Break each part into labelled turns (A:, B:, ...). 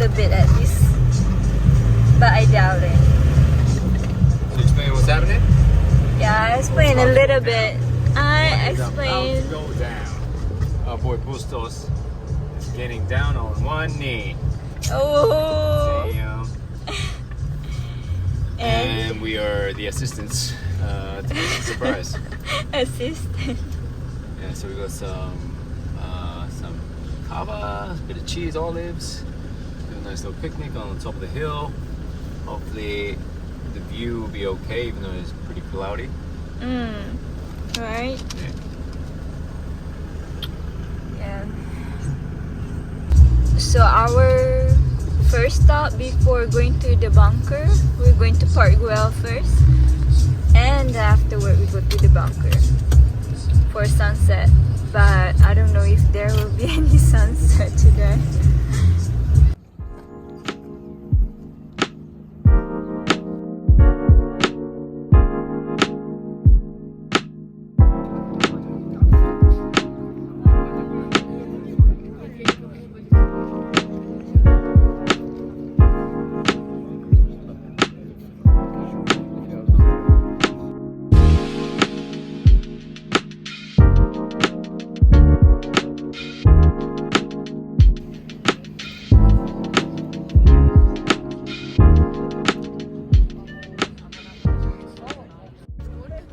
A: little bit at least. But I doubt it.
B: So explain what's happening?
A: Yeah, I explained a little bit. I explained.
B: About to go down. Our boy Bustos is getting down on one knee.
A: Oh.
B: Damn. And we are the assistants to make a surprise.
A: Assistant.
B: Yeah, so we got some kava, a bit of cheese, olives. Do a nice little picnic on the top of the hill. Hopefully the view will be okay, even though it's pretty cloudy.
A: Right?
B: Yeah.
A: Yeah. So our first stop before going to the bunker, we're going to Park Güell first. And afterward we go to the bunker for sunset. But I don't know if there will be any sunset today.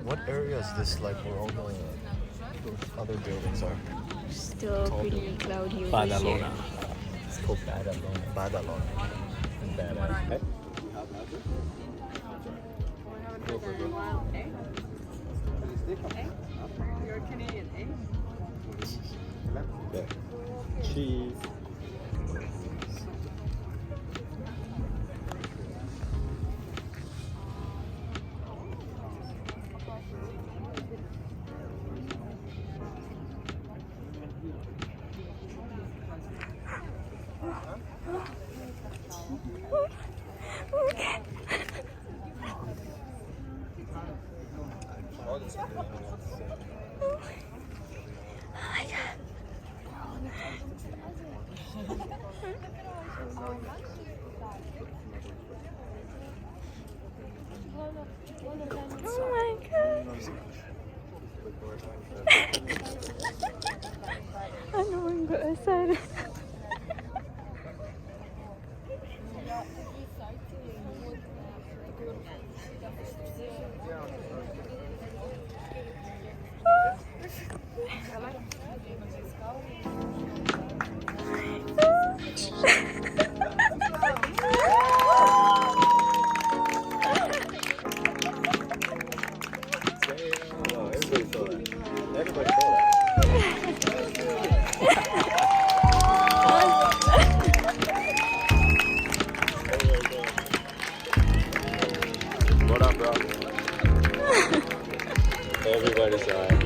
C: What area is this like where all the other buildings are?
A: Still pretty cloudy over
B: Badalona.
A: here.
C: It's called Badalona. Badalona. And Badass. Hey?
D: You're Canadian, eh?
C: Yeah. Cheese.
A: Oh my god. Ano ang gaasan?
C: Everybody saw that. What up, bro? Everybody saw it.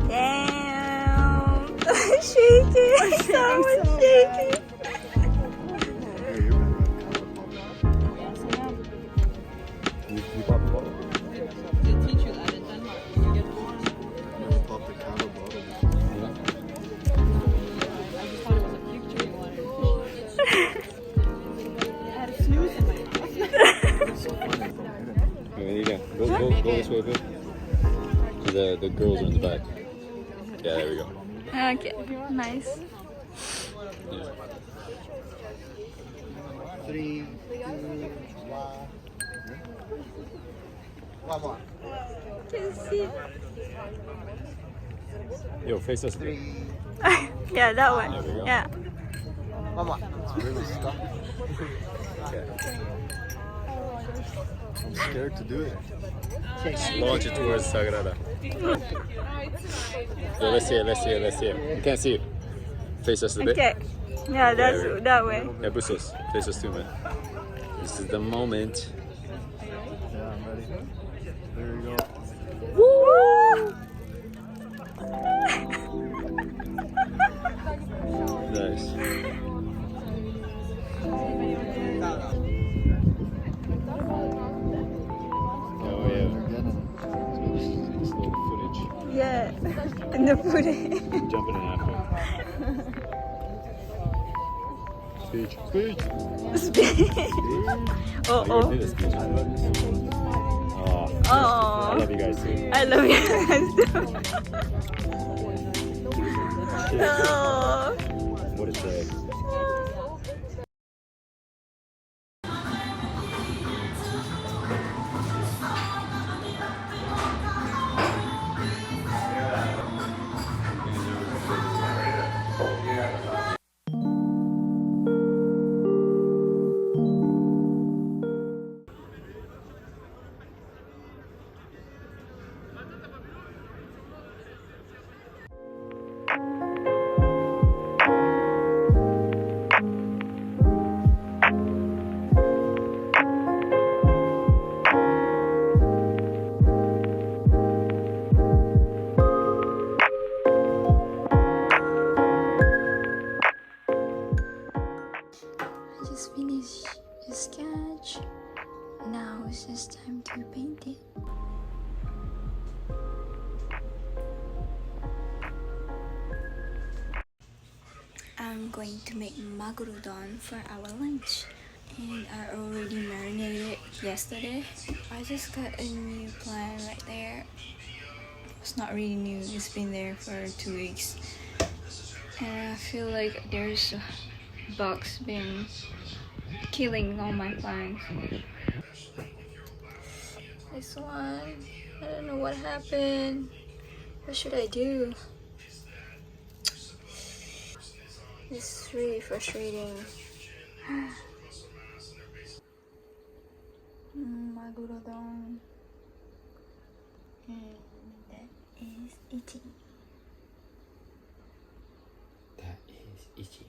A: Damn. Shaking. So much shaking.
C: You pop the bottle?
D: They teach you that in Denmark when you get born.
C: Pop the cattle bottle.
D: I just thought it was a picture you wanted to show. I had a snooze in my mouth.
B: There you go. Go this way a bit. The girls are in the back. Yeah, there we go.
A: Okay, nice.
B: Yeah.
C: 3, 2, 1. One more.
A: Can see.
B: Yo, face us a bit.
C: 3.
A: Yeah, that one.
B: There we go.
A: Yeah.
C: One more. It's really stuck. Okay. I'm scared to do it.
B: Launch it towards Sagrada. Yeah, let's see it. You can't see it. Face us a bit.
A: Okay. Yeah, that's
B: Yeah,
A: that way.
B: Yeah, Bustos. Face us too, man. This is the moment.
C: Yeah, I'm ready. There you go.
A: Woo!
B: Nice. Oh yeah.
A: in the food.
B: Jumping in after. Speech.
A: Oh,
B: You already did a speech. I
A: oh.
B: love you guys too.
A: I love you guys too. Oh.
B: What a say.
A: I just finished the sketch. Now it's just time to paint it. I'm going to make magurudon for our lunch. And I already marinated yesterday. I just got a new plant right there. It's not really new, it's been there for 2 weeks. And I feel like there's bugs been killing all my plants. This one, I don't know what happened. What should I do? It's really frustrating. Magurudon. And that is itchy.
B: That is itchy.